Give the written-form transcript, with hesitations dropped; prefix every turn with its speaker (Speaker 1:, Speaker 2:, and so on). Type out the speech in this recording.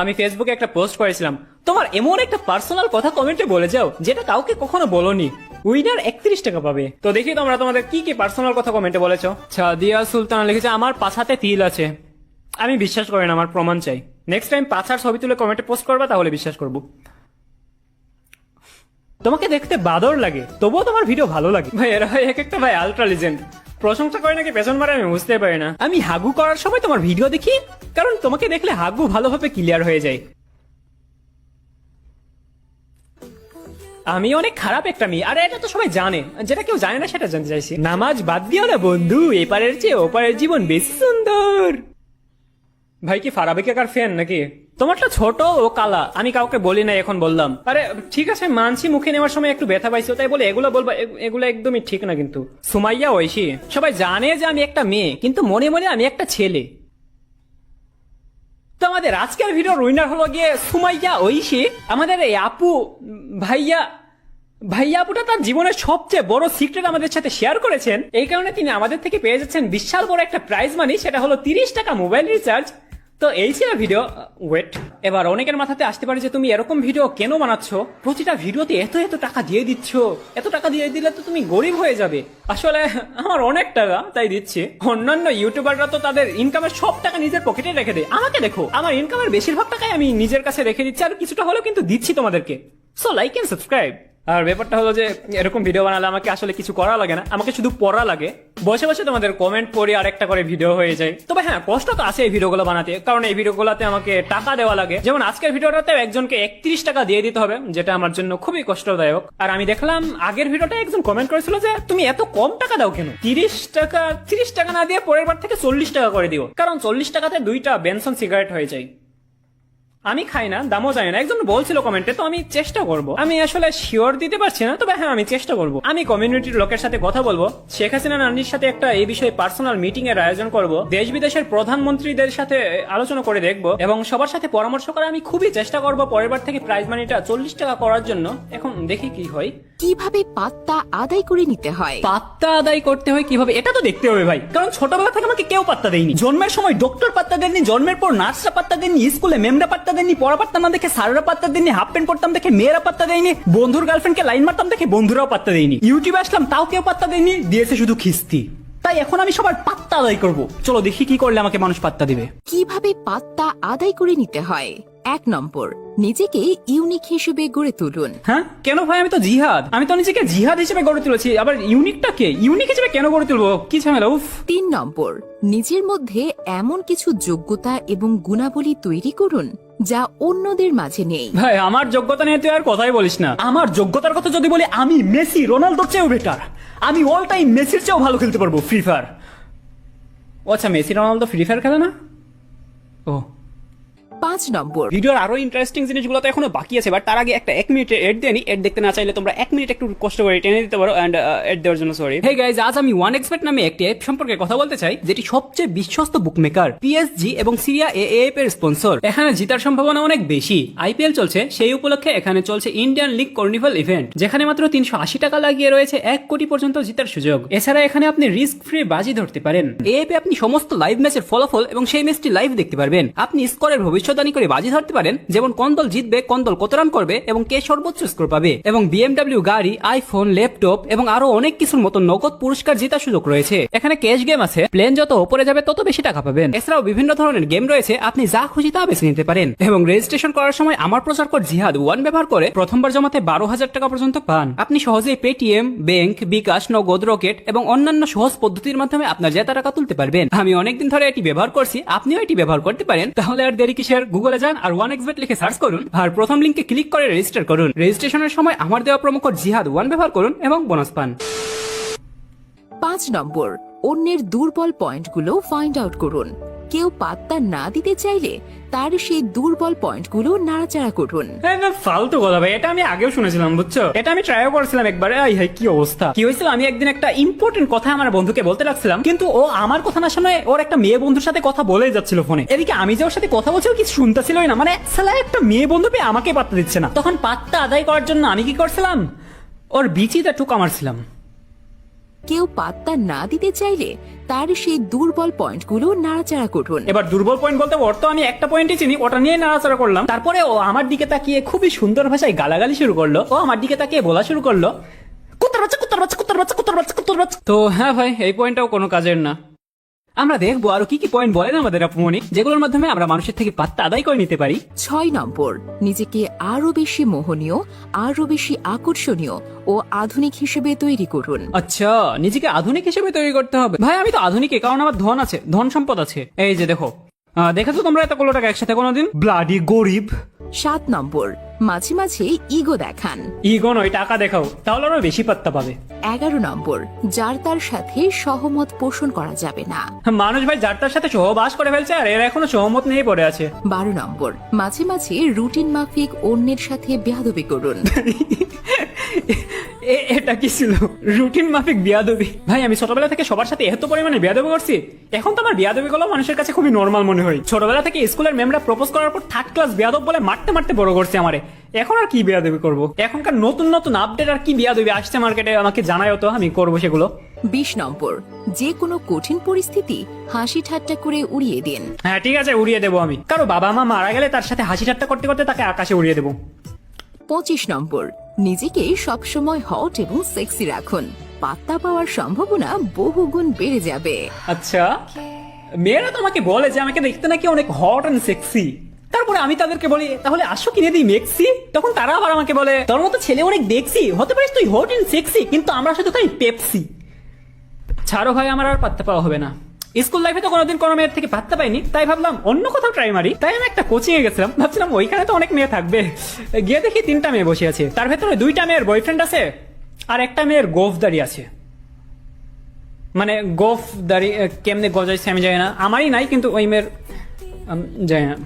Speaker 1: আমি ফেসবুকে একটা পোস্ট করেছিলাম, তোমার এমন একটা পার্সোনাল কথা কমেন্টে বলে যাও যেটা কাউকে কখনো বলোনি, উইনার 31 টাকা পাবে। তো দেখি তোমরা তোমাদের কি কি পার্সোনাল কথা কমেন্টে বলেছো। সাদিয়া সুলতানা লিখেছে, আমার পাছাতে তিল আছে। আমি বিশ্বাস করি না, আমার প্রমাণ চাই। নেক্সট টাইম পাছার ছবি তুলে কমেন্টে পোস্ট করবা, তাহলে বিশ্বাস করবো। তোমাকে দেখতে বাদর লাগে, তবুও তোমার ভিডিও ভালো লাগে। ভাই এরা ভাই এক একটা ভাই আলট্রা লিজেন্ড, প্রশংসা করে নাকি পেছন মারে আমি বুঝতে পারি না। আমি হাগু করার সময় তোমার ভিডিও দেখি, কারণ তোমাকে দেখলে হাগু ভালোভাবে ক্লিয়ার হয়ে যায়। আমি অনেক খারাপ একটা মেয়ে, আর এটা তো সবাই জানে, যেটা কেউ জানে না সেটা জানতে চাইছি। নামাজ বাদ দিও না বন্ধু, এপারের চেয়ে ওপারের জীবন বেশি সুন্দর। ভাই কি ফারাবি কাকার ফ্যান নাকি? তোমারটা ছোট ও কালা, আমি কাউকে বলি না, এখন বললাম। আরে ঠিক আছে মানছি, মুখে নেওয়ার সময় একটু ব্যথা পাইছো তাই বলে এগুলো বলবা, এগুলো একদমই ঠিক না। কিন্তু সুমাইয়া ঐশী, সবাই জানে যে আমি একটা মেয়ে, কিন্তু মনে মনে আমি একটা ছেলে। তো আমাদের আজকের ভিডিওর উইনার হলো গিয়ে সুমাইয়া ঐশী। আমাদের এই আপু ভাইয়া আপুটা তার জীবনের সবচেয়ে বড় সিক্রেট আমাদের সাথে শেয়ার করেছেন, এই কারণে তিনি আমাদের থেকে পেয়ে যাচ্ছেন বিশাল বড় একটা প্রাইজ মানি, সেটা হলো 30 টাকা মোবাইল রিচার্জ। তো এই ছিল ভিডিও। ওয়েট, এবার অনেকের মাথাতে আসতে পারে যে তুমি এরকম ভিডিও কেন বানাচ্ছ, প্রতিটা ভিডিওতে এত এত টাকা দিয়ে দিচ্ছ, এত টাকা দিয়ে দিলে তো তুমি গরিব হয়ে যাবে। আসলে আমার অনেক টাকা, তাই দিচ্ছি। অন্যান্য ইউটিউবাররা তো তাদের ইনকামের সব টাকা নিজের পকেটে রেখে দেয়, আমাকে দেখো আমার ইনকামের বেশিরভাগ টাকাই আমি নিজের কাছে রেখে দিচ্ছি, আর কিছুটা হলেও কিন্তু দিচ্ছি তোমাদেরকে। So like and subscribe. আর ব্যাপারটা হলো যে এরকম ভিডিও বানালে আমাকে আসলে কিছু করা লাগে না, আমাকে শুধু পড়া লাগে। বসে বসে তোমাদের কমেন্ট পড়ে আর একটা করে ভিডিও হয়ে যায়। তবে হ্যাঁ, কষ্ট তো আছে এই ভিডিওগুলো বানাতে, কারণ এই ভিডিওগুলোতে আমাকে টাকা দেওয়া লাগে। যেমন আজকের ভিডিওটাতে একজনকে 31 টাকা দিয়ে দিতে হবে, যেটা আমার জন্য খুবই কষ্টদায়ক। আর আমি দেখলাম আগের ভিডিওটা একজন কমেন্ট করেছিল যে তুমি এত কম টাকা দাও কেন, 30 টাকা না দিয়ে পরের বার থেকে 40 টাকা করে দিও, কারণ 40 টাকাতে 2টা বেনসন সিগারেট হয়ে যায়। আমি খাই না, দামও জানি না, একজন বলছিল কমেন্টে, তো আমি চেষ্টা করব। আমি আসলে শিওর দিতে পারছি না, তবে হ্যাঁ আমি চেষ্টা করব। আমি কমিউনিটির লোকের সাথে কথা বলবো, শেখ হাসিনা নানির সাথে একটা এই বিষয়ে পার্সোনাল মিটিং এর আয়োজন করব, দেশ বিদেশের প্রধানমন্ত্রীদের সাথে আলোচনা করে দেখব, এবং সবার সাথে পরামর্শ করে আমি খুবই চেষ্টা করব পরের বার থেকে প্রাইজ মানিটা 40 টাকা করার জন্য। এখন দেখি কি হয়।
Speaker 2: কিভাবে পাত্তা আদায় করে নিতে হয়?
Speaker 1: পাত্তা আদায় করতে হয় কিভাবে, এটা তো দেখতে হবে ভাই, কারণ ছোটবেলা থেকে আমাকে কেউ পাত্তা দেয়নি। জন্মের সময় ডক্টর পাত্তা দেননি, জন্মের পর নার্সরা পাত্তা দেননি, স্কুলে ম্যামরা পাত্তা দেননি, পড়া পাত্তা না দেখে স্যাররা পাত্তা দেননি, হাফ প্যান্ট পরতাম দেখে মেয়েরা পাত্তা দেয়নি, বন্ধুর গার্লফ্রেন্ডকে লাইন মারতাম দেখে বন্ধুরাও পাত্তা দেয়নি, ইউটিউবে আসলাম তাও কেউ পাত্তা দেয়নি, দিয়েছে শুধু খিস্তি। তাই এখন আমি সবার পাত্তা আদায় করব। চলো দেখি কি করলে আমাকে মানুষ পাত্তা দিবে।
Speaker 2: কিভাবে পাত্তা আদায় করে নিতে হয়? 1 নম্বর, নিজেকে ইউনিক হিসেবে গড়ে তুলুন।
Speaker 1: হ্যাঁ কেন ভাই, আমি তো জিহাদ, আমি তো নিজেকে জিহাদ হিসেবে গড়ে তুলেছি, আবার ইউনিকটা কে, ইউনিক হিসেবে কেন গড়ে তুলবো, কি ঝামেলা। উফ।
Speaker 2: 3 নম্বর, নিজের মধ্যে এমন কিছু যোগ্যতা এবং গুণাবলী তৈরি করুন যা অন্যদের মাঝে নেই।
Speaker 1: ভাই আমার যোগ্যতা নিয়ে তুই আর কথাই বলিস না। আমার যোগ্যতার কথা যদি বলি, আমি মেসি রোনালদোর চেয়েও বেটার, আমি অল টাইম মেসির চেয়েও ভালো খেলতে পারবো ফ্রি ফায়ার। আচ্ছা মেসি রোনালদো ফ্রি ফায়ার খেলে না? ও।
Speaker 2: 5 নম্বর,
Speaker 1: ভিডিওর আরো ইন্টারেস্টিং জিনিসগুলো তো এখনো বাকি আছে, বাট তার আগে একটা 1 মিনিটের এড দিয়ে নি। এড দেখতে না চাইলে তোমরা 1 মিনিট একটু কষ্ট করে টেনে দিতে পারো, এন্ড এড দেওয়ার জন্য সরি। হে গাইজ, আজ আমি ওয়ান এক্সপেট নামে একটি অ্যাপ সম্পর্কে কথা বলতে চাই, যেটি সবচেয়ে বিশ্বস্ত বুকমেকার, পিএসজি এবং সিরিয়া এএফ এর স্পন্সর। এখানে জিতার সম্ভাবনা অনেক বেশি। আইপিএল চলছে, সেই উপলক্ষে এখানে চলছে ইন্ডিয়ান লিগ কার্নিভাল ইভেন্ট, যেখানে মাত্র 380 টাকা লাগিয়ে রয়েছে 1 কোটি পর্যন্ত জিতার সুযোগ। এছাড়া এখানে আপনি রিস্ক ফ্রি বাজি ধরতে পারেন। এই অ্যাপে আপনি সমস্ত লাইভ ম্যাচের ফলাফল এবং সেই ম্যাচটি লাইভ দেখতে পারবেন। আপনি স্কোরের ভবিষ্যৎবাণী করে বাজি ধরতে পারেন, যেমন কোন দল জিতবে, কোন দল কত রান করবে এবং কে সর্বোচ্চ স্কোর পাবে। এবং বিএমডব্লিউ গাড়ি, আইফোন, ল্যাপটপ এবং আরো অনেক কিছুর মতো নগদ পুরস্কার জেতার সুযোগ রয়েছে। এখানে ক্যাশ গেম আছে, প্লেন যত উপরে যাবে তত বেশি টাকা পাবেন। এছাড়াও বিভিন্ন ধরনের গেম রয়েছে, আপনি যা খুশি তা বেছে নিতে পারেন। এবং রেজিস্ট্রেশন করার সময় আমার প্রচার কোড জিহাদ 1 ব্যবহার করে প্রথমবার জমাতে 12,000 টাকা পর্যন্ত পান। আপনি সহজেই পেটিএম, ব্যাংক, বিকাশ, নগদ, রকেট এবং অন্যান্য সহজ পদ্ধতির মাধ্যমে আপনার জেতা টাকা তুলতে পারবেন। আমি অনেকদিন ধরে এটি ব্যবহার করছি, আপনিও এটি ব্যবহার করতে পারেন। তাহলে আর দেরি কিসের, গুগলে যান আর 1xbet লিখে সার্চ করুন, আর প্রথম লিংকে ক্লিক করে রেজিস্টার করুন। রেজিস্ট্রেশনের সময় আমার দেওয়া প্রোমো কোড জিহাদ 1 ব্যবহার করুন এবং বোনাস পান।
Speaker 2: 5 নম্বর, অন্যের দুর্বল পয়েন্টগুলো ফাইন্ড আউট করুন। কেউ পাত্তা না দিতে চাইলে তার সেই দুর্বল পয়েন্টগুলো নাড়াচাড়া করুন।
Speaker 1: ফালতু কথা ভাই, এটা আমি আগেও শুনেছিলাম, বুঝছো, এটা আমি ট্রাইও করেছিলাম একবার। কি অবস্থা, কি হয়েছিল, আমি একদিন একটা ইম্পর্টেন্ট কথা আমার বন্ধুকে বলতে লাগছিলাম, কিন্তু ও আমার কথা না শুনে ওর একটা মেয়ে বন্ধুর সাথে কথা বলেই যাচ্ছিল ফোনে। এদিকে আমি যে ওর সাথে কথা বলছি কিছু শুনতেছিলই না, মানে সালা একটা মেয়ে বন্ধু পেয়ে আমাকে পাত্তা দিচ্ছে না। তখন পাত্তা আদায় করার জন্য আমি কি করছিলাম, ওর বিচিতে টুকা মারছিলাম।
Speaker 2: কেউ পাত্তা না দিতে চাইলে তার সেই দুর্বল পয়েন্টগুলো নাড়াচাড়া করুন।
Speaker 1: এবার দুর্বল পয়েন্ট বলতে ওর তো আমি একটা পয়েন্টই চিনি, ওটা নিয়ে নাড়াচাড়া করলাম। তারপরে ও আমার দিকে তাকিয়ে খুবই সুন্দর ভাষায় গালাগালি শুরু করলো। ও আমার দিকে তাকিয়ে বলা শুরু করলো, কুত্তার বাচ্চা, কুত্তার বাচ্চা, কুত্তার বাচ্চা, কুত্তার বাচ্চা, কুত্তার বাচ্চা। তো হ্যাঁ ভাই, এই পয়েন্টটাও কোনো কাজের না। আমরা দেখবো আরো কি কি পয়েন্ট বলেন আমাদের আপুমনি, যেগুলোর মাধ্যমে আমরা মানুষের থেকে পাত্তা আদায় করে নিতে পারি।
Speaker 2: 6 নম্বর, নিজেকে আরো বেশি মোহনীয়, আরো বেশি আকর্ষণীয় ও আধুনিক হিসেবে তৈরি করুন।
Speaker 1: আচ্ছা, নিজেকে আধুনিক হিসেবে তৈরি করতে হবে। ভাই আমি তো আধুনিকই, কারণ আমার ধন আছে, ধন সম্পদ আছে। এই যে দেখো, দেখেছো তোমরা এতগুলো টাকা একসাথে কোনোদিন? ব্লাডি গরিব।
Speaker 2: 7 নম্বর, মাঝে মাঝে ইগো দেখান।
Speaker 1: ইগো নয়, টাকা দেখাও, তাহলে আরো বেশি পাত্তা পাবে।
Speaker 2: 11 নম্বর, যার তার সাথে সহমত পোষণ করা যাবে না।
Speaker 1: মানুষ ভাই যার তার সাথে সহবাস করে ফেলছে, আর এরা এখনো সহমত নিয়ে পড়ে আছে।
Speaker 2: 12 নম্বর, মাঝে মাঝে রুটিন মাফিক অন্যের সাথে বেয়াদবি করুন।
Speaker 1: এটা কি ছিল? রুটিন মাফিক বিয়াদবি? ভাই আমি ছোটবেলা থেকে সবার সাথে এত পরিমাণে বিয়াদবি করছি, এখন তো আমার বিয়াদবি গুলো মানুষের কাছে খুবই নর্মাল মনে হয়। ছোটবেলা থেকে স্কুলের ম্যামরা প্রপোজ করার পর থার্ড ক্লাস বিয়াদব বলে মারতে মারতে বড় করছে আমারে। এখন আর কি বিয়াদবি করব? এখনকার নতুন নতুন আপডেট আর কি বিয়াদবি আসছে মার্কেটে, আমাকে জানায়ও তো, আমি করবো সেগুলো।
Speaker 2: 20 নম্বর, যে কোনো কঠিন পরিস্থিতি হাসি ঠাট্টা করে উড়িয়ে দিন।
Speaker 1: হ্যাঁ ঠিক আছে, উড়িয়ে দেবো আমি। কারো বাবা মা মারা গেলে তার সাথে হাসি ঠাট্টা করতে করতে তাকে আকাশে উড়িয়ে দেবো।
Speaker 2: 25 নম্বর, নিজেকে সবসময় হট এবং সেক্সি রাখুন। পাত্তা পাওয়ার সম্ভাবনা বহুগুণ বেড়ে যাবে।
Speaker 1: আচ্ছা, মেয়েরা তো আমাকে বলে যে আমাকে দেখতে নাকি অনেক হট এন্ড সেক্সি, তারপরে আমি তাদেরকে বলি তাহলে আসো কিনে দিই মেক্সি। তখন তারা আবার আমাকে বলে তোর মতো ছেলে অনেক দেখছি, হতে পারিস তুই হট এন্ড সেক্সি, কিন্তু আমরা শুধু খাই পেপসি। ছাড়ো ভাই, আমার আর পাত্তা পাওয়া হবে না। স্কুল লাইফে তো কোনোদিন কোনো মেয়ের থেকে পাত্তা পাইনি, তাই ভাবলাম অন্য কোথাও ট্রাই মারি। তাই আমি একটা কোচিং এ গেছিলাম, ভাবছিলাম ওইখানে তো অনেক মেয়ে থাকবে। গিয়ে দেখি 3টা মেয়ে বসে আছে, তার ভেতরে 2টা মেয়ের বয়ফ্রেন্ড আছে আর একটা মেয়ের গোফ দাঁড়িয়ে আছে। মানে গোফ দাঁড়িয়ে কেমনে গজাইছে আমি জানি না, আমারই নাই, কিন্তু ওই মেয়ের জানি না।